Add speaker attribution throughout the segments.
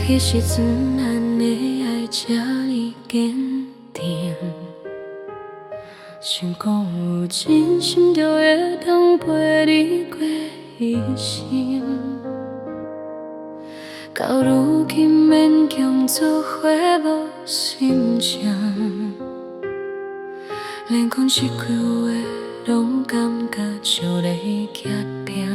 Speaker 1: 迄时阵咱的爱这呢坚定，想讲有真心就会当陪你过一生，到如今勉强做伙无心情，连讲一句话拢感觉像在夹拼。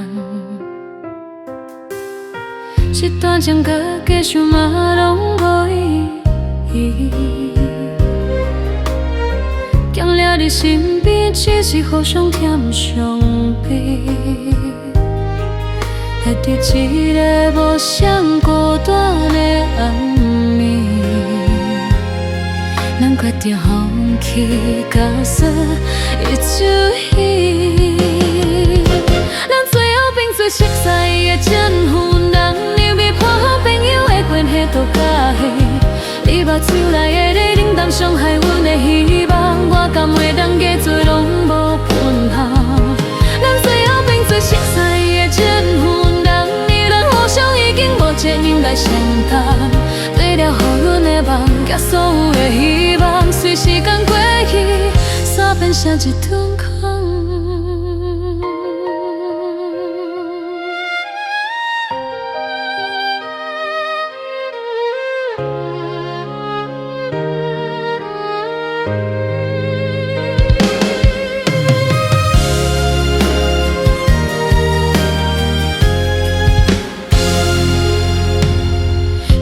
Speaker 1: 这段情甲继续嘛拢无意义，强了你身边，只是互相添伤悲。在伫一个无谁孤单的暗暝，咱决定放弃假设一出戏。咱最后变做熟悉的前夫人，你比破好朋友的关系都较细。你目睭内的你冷淡伤害阮的希望，我甘会当加做拢无份项。咱最后变做熟悉的前夫人，你咱互相已经无责任来承担，对了予阮的梦，甲所有的希望，随时间过去，煞变成一场空。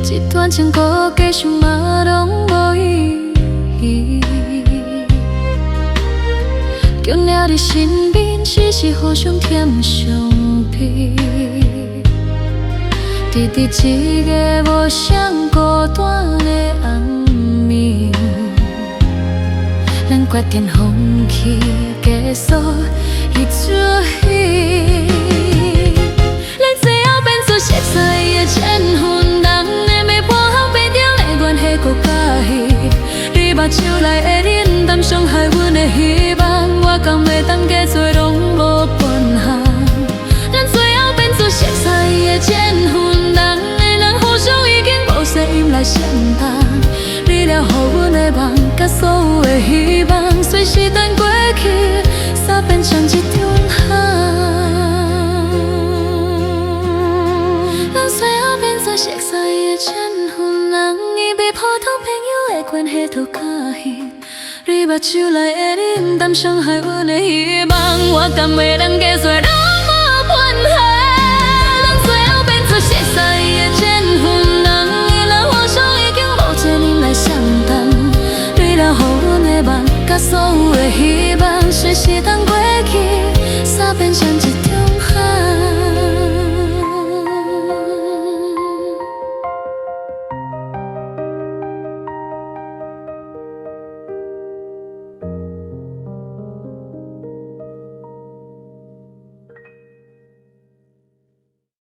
Speaker 1: 这段情搁继续嘛拢无意义，强了你身边，只是互相添伤悲。伫一个无谁孤单的暗暝，咱决定放弃结束一出戏。咱最后变做熟悉的前夫人，你要破好变调的关系搁较细。你目睭内的冷淡伤害阮的希望，我甘会当加做拢无份项。咱最后变做熟悉的前夫人，咱互相已经无责任来承担。你了予阮的梦，甲所有的希望，随时间过去，煞变成一场空。咱最后变做熟悉的前夫人，伊比普通朋友的关系都较细。你目睭内的冷淡伤害阮的希望，我甘会当加做拢无份项。咱最后变做熟悉的前夫人，咱互相已经无责任来承担。你了予阮的梦，甲所有的希望，随时间过去，煞变成一场空。